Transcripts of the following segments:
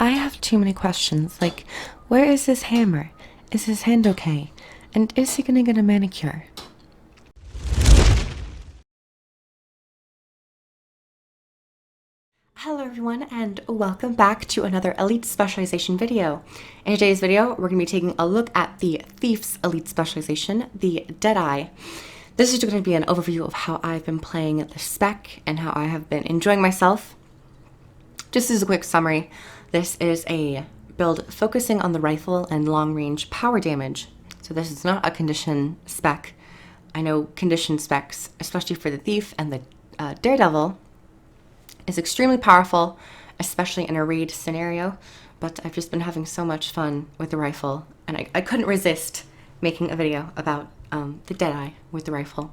I have too many questions, like, where is his hammer? Is his hand okay? And is he gonna get a manicure? Hello everyone, and welcome back to another Elite Specialization video. In today's video, we're going to be taking a look at the Thief's Elite Specialization, the Deadeye. This is going to be an overview of how I've been playing the spec and how I have been enjoying myself. Just as a quick summary, this is a build focusing on the rifle and long-range power damage. So this is not a condition spec. I know condition specs, especially for the Thief and the Daredevil, is extremely powerful, especially in a raid scenario, but I've just been having so much fun with the rifle, and I couldn't resist making a video about the Deadeye with the rifle.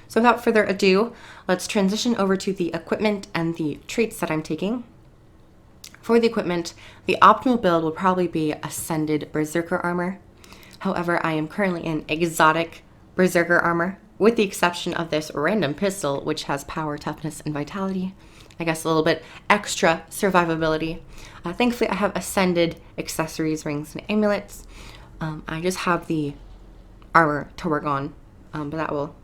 So without further ado, let's transition over to the equipment and the traits that I'm taking. For the equipment, the optimal build will probably be Ascended Berserker Armor. However, I am currently in Exotic Berserker Armor, with the exception of this random pistol, which has power, toughness, and vitality. I guess a little bit extra survivability. Thankfully, I have Ascended accessories, rings, and amulets. I just have the armor to work on, but that will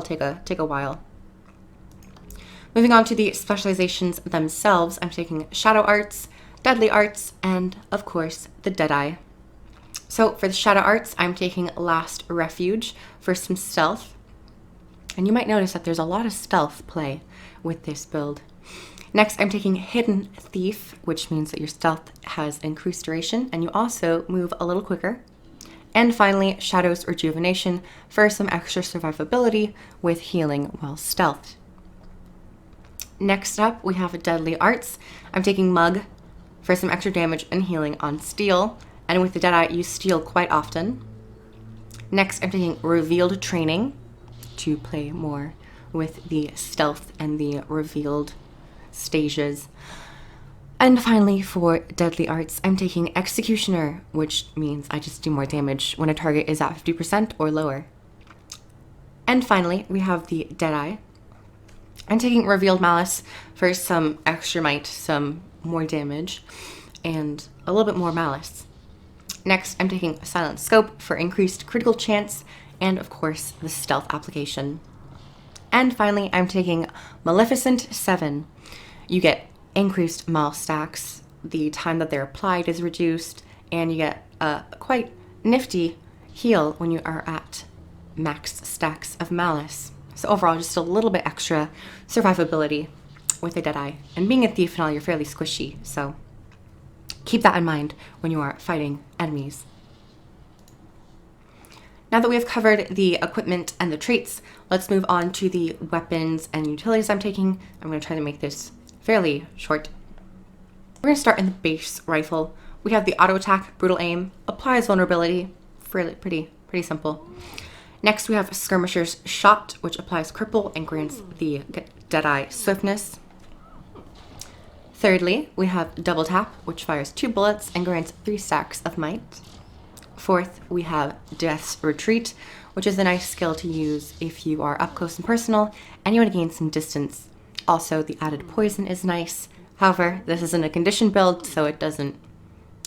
take a while. Moving on to the specializations themselves, I'm taking Shadow Arts, Deadly Arts, and of course the Deadeye. So for the Shadow Arts, I'm taking Last Refuge for some stealth. And you might notice that there's a lot of stealth play with this build. Next, I'm taking Hidden Thief, which means that your stealth has increased duration and you also move a little quicker. And finally, Shadow's Rejuvenation for some extra survivability with healing while stealthed. Next up, we have Deadly Arts. I'm taking Mug for some extra damage and healing on Steel. And with the Deadeye, you steal quite often. Next, I'm taking Revealed Training to play more with the stealth and the revealed stages. And finally, for Deadly Arts, I'm taking Executioner, which means I just do more damage when a target is at 50% or lower. And finally, we have the Deadeye. I'm taking Revealed Malice for some extra might, some more damage, and a little bit more malice. Next, I'm taking Silent Scope for increased critical chance, and of course, the stealth application. And finally, I'm taking Maleficent 7. You get increased mal stacks, the time that they're applied is reduced, and you get a quite nifty heal when you are at max stacks of malice. So overall, just a little bit extra survivability with a Deadeye. And being a thief and all, you're fairly squishy, so keep that in mind when you are fighting enemies. Now that we have covered the equipment and the traits, let's move on to the weapons and utilities I'm taking. I'm going to try to make this fairly short. We're going to start in the base rifle. We have the auto attack, brutal aim, applies vulnerability, pretty simple. Next, we have Skirmisher's Shot, which applies cripple and grants the Deadeye swiftness. Thirdly, we have Double Tap, which fires 2 bullets and grants 3 stacks of might. Fourth, we have Death's Retreat, which is a nice skill to use if you are up close and personal and you want to gain some distance. Also, the added poison is nice. However, this isn't a condition build, so it doesn't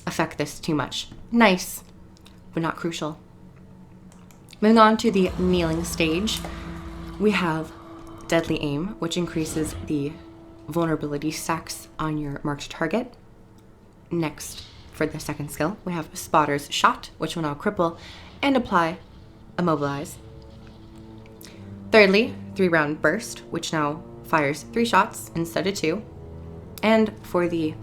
affect this too much. Nice, but not crucial. Moving on to the kneeling stage, we have Deadly Aim, which increases the vulnerability stacks on your marked target. Next, for the second skill, we have Spotter's Shot, which will now cripple and apply Immobilize. Thirdly, 3-round Burst, which now fires 3 shots instead of 2. And for the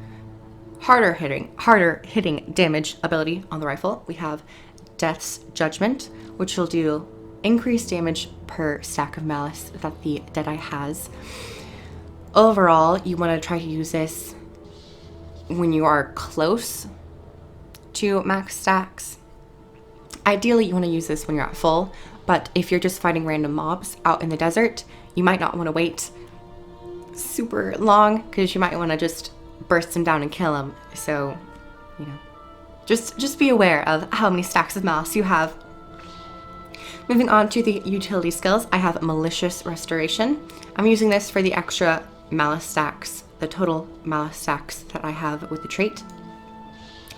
harder hitting damage ability on the rifle, we have Death's Judgment, which will do increased damage per stack of malice that the Deadeye has. Overall, you want to try to use this when you are close to max stacks. Ideally, you want to use this when you're at full, but if you're just fighting random mobs out in the desert, you might not want to wait super long because you might want to just burst them down and kill them. So, just be aware of how many stacks of malice you have. Moving on to the utility skills, I have Malicious Restoration. I'm using this for the extra malice stacks the total malice stacks that I have with the trait.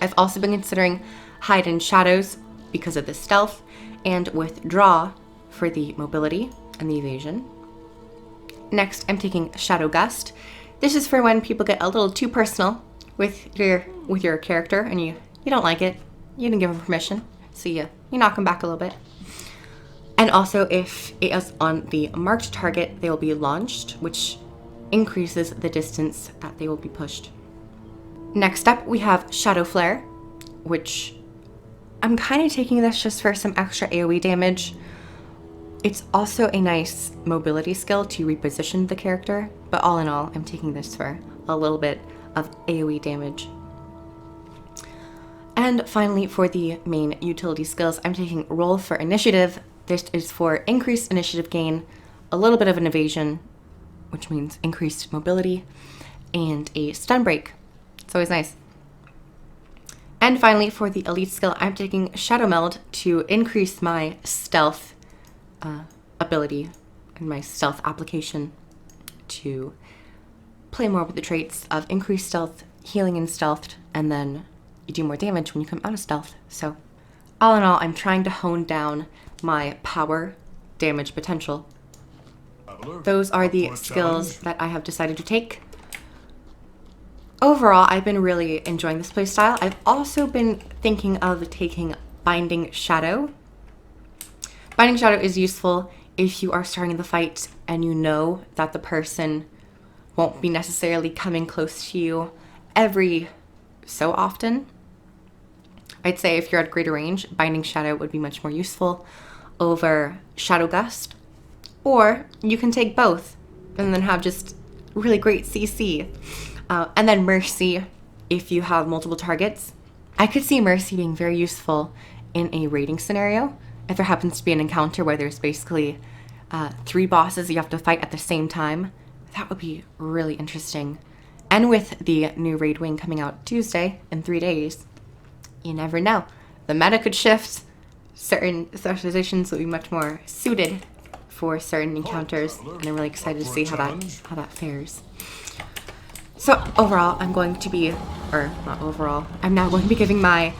I've also been considering hide in shadows because of the stealth, and withdraw for the mobility and the evasion. Next, I'm taking Shadow Gust. This is for when people get a little too personal with your character and you don't like it. You didn't give them permission, so you knock them back a little bit. And also, if it is on the marked target, they will be launched, which increases the distance that they will be pushed. Next up, we have Shadow Flare, which I'm kind of taking this just for some extra AoE damage. It's also a nice mobility skill to reposition the character, but all in all, I'm taking this for a little bit of AoE damage. And finally, for the main utility skills, I'm taking Roll for Initiative. This is for increased initiative gain, a little bit of an evasion, which means increased mobility, and a stun break. It's always nice. And finally, for the elite skill, I'm taking Shadow Meld to increase my stealth ability and my stealth application to play more with the traits of increased stealth, healing in stealth, and then you do more damage when you come out of stealth. So all in all, I'm trying to hone down my power damage potential. Those are the skills that I have decided to take. Overall, I've been really enjoying this playstyle. I've also been thinking of taking Binding Shadow. Binding Shadow is useful if you are starting the fight and you know that the person won't be necessarily coming close to you every so often. I'd say if you're at greater range, Binding Shadow would be much more useful over Shadow Gust. Or you can take both and then have just really great CC. And then Mercy, if you have multiple targets. I could see Mercy being very useful in a raiding scenario. If there happens to be an encounter where there's basically 3 bosses you have to fight at the same time, that would be really interesting. And with the new raid wing coming out Tuesday in 3 days, you never know. The meta could shift. Certain specializations will be much more suited for certain encounters, and I'm really excited to see how that fares. So overall, I'm now going to be giving my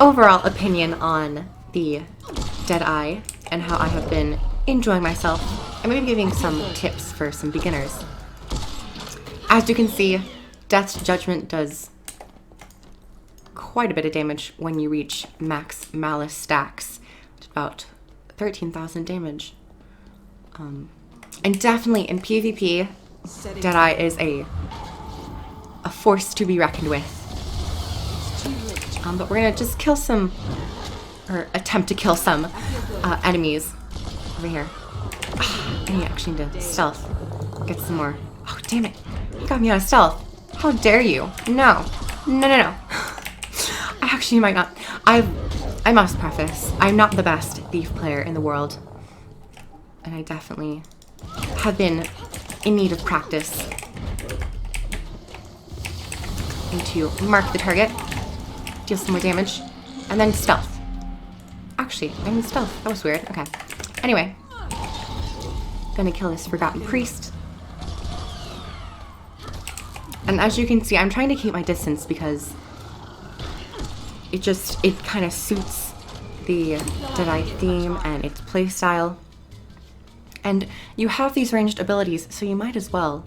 overall opinion on the Deadeye and how I have been enjoying myself. I'm going to be giving some tips for some beginners. As you can see, Death's Judgment does quite a bit of damage when you reach max malice stacks. It's about 13,000 damage. And definitely in PvP, Deadeye is a force to be reckoned with. But we're gonna just kill some, or attempt to kill some enemies over here. I need actually to stealth. Get some more. Oh, damn it. You got me out of stealth. How dare you? No. No. I actually might not. I must preface, I'm not the best thief player in the world. And I definitely have been in need of practice. Need to mark the target, deal some more damage, and then stealth. Actually, I'm in stealth. That was weird. Okay. Anyway, gonna kill this Forgotten Priest. And as you can see, I'm trying to keep my distance because it kind of suits the Deadeye theme and its playstyle. And you have these ranged abilities, so you might as well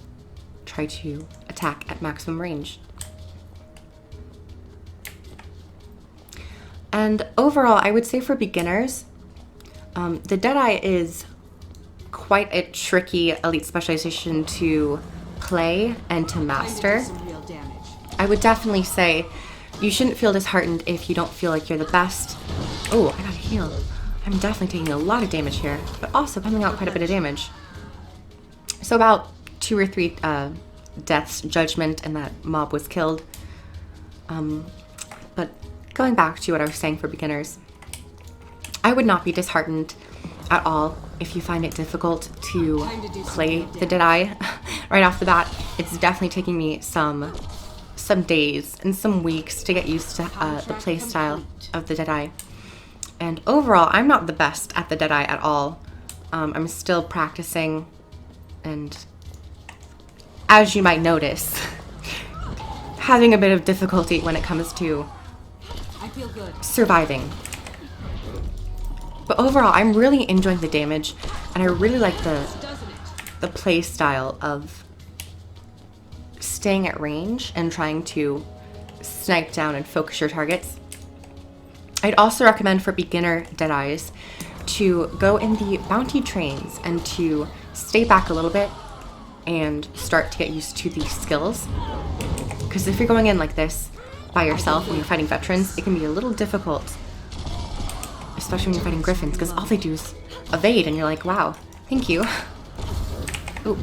try to attack at maximum range. And overall, I would say for beginners, the Deadeye is quite a tricky elite specialization to play and to master. I would definitely say you shouldn't feel disheartened if you don't feel like you're the best. Oh, I gotta heal. I'm definitely taking a lot of damage here, but also coming out quite a bit of damage. So about 2 or 3 deaths, judgment, and that mob was killed. But going back to what I was saying for beginners, I would not be disheartened at all if you find it difficult to play the Deadeye right off the bat. It's definitely taking me some days and some weeks to get used to the play style of the Deadeye. And overall, I'm not the best at the Deadeye at all. I'm still practicing, and as you might notice, having a bit of difficulty when it comes to surviving. But overall, I'm really enjoying the damage, and I really like the play style of staying at range and trying to snipe down and focus your targets. I'd also recommend for beginner Deadeyes to go in the bounty trains and to stay back a little bit and start to get used to the skills. Because if you're going in like this by yourself when you're fighting veterans, it can be a little difficult, especially when you're fighting griffins, because all they do is evade, and you're like, wow, thank you. Ooh,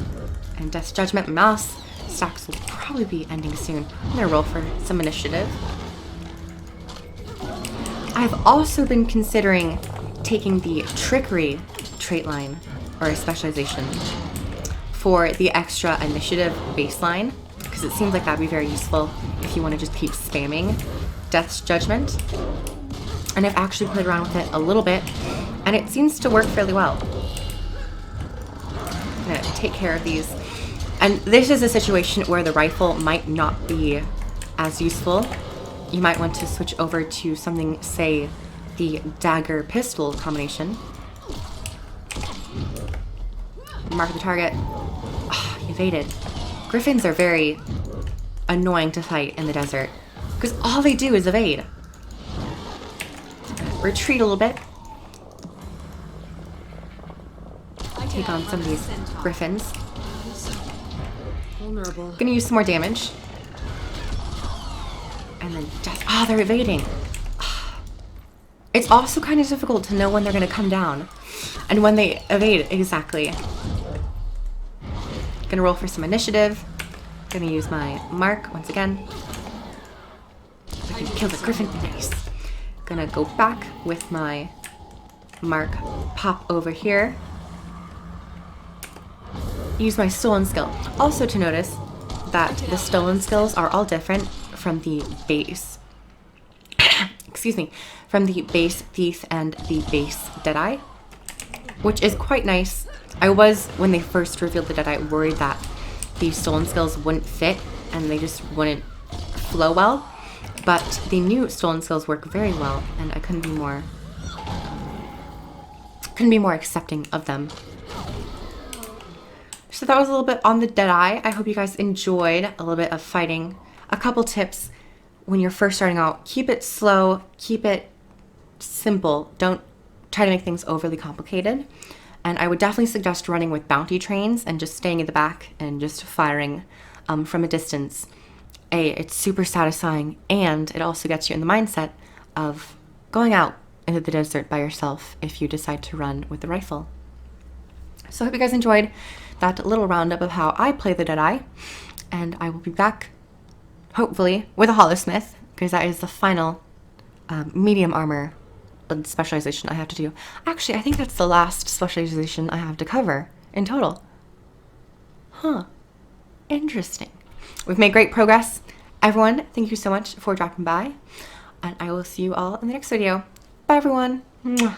and Death's Judgment. Mouse stacks will probably be ending soon. I'm gonna roll for some initiative. I've also been considering taking the Trickery trait line, or a specialization, for the extra initiative baseline, because it seems like that'd be very useful if you want to just keep spamming Death's Judgment. And I've actually played around with it a little bit, and it seems to work fairly well. I'm gonna take care of these. And this is a situation where the rifle might not be as useful. You might want to switch over to something, say, the dagger pistol combination. Mark the target. Oh, evaded. Griffins are very annoying to fight in the desert because all they do is evade. Retreat a little bit. Take on some of these griffins. Gonna use some more damage. And then just, oh, they're evading. It's also kind of difficult to know when they're gonna come down and when they evade exactly. Gonna roll for some initiative. Gonna use my mark once again. I can kill the griffin. Nice. Gonna go back with my mark, pop over here. Use my stolen skill. Also to notice that the stolen skills are all different from the base. Excuse me, from the base thief and the base Deadeye, which is quite nice. I was, when they first revealed the Deadeye, worried that the stolen skills wouldn't fit and they just wouldn't flow well, but the new stolen skills work very well, and I couldn't be more accepting of them. So that was a little bit on the Deadeye. I hope you guys enjoyed a little bit of fighting. A couple tips when you're first starting out: keep it slow, keep it simple. Don't try to make things overly complicated. And I would definitely suggest running with bounty trains and just staying in the back and just firing from a distance. It's super satisfying, and it also gets you in the mindset of going out into the desert by yourself if you decide to run with the rifle. So I hope you guys enjoyed that little roundup of how I play the Deadeye, and I will be back hopefully with a Hollowsmith, because that is the final medium armor specialization I have to do. Actually, I think that's the last specialization I have to cover in total. Huh. Interesting. We've made great progress. Everyone, thank you so much for dropping by, and I will see you all in the next video. Bye, everyone. Mwah.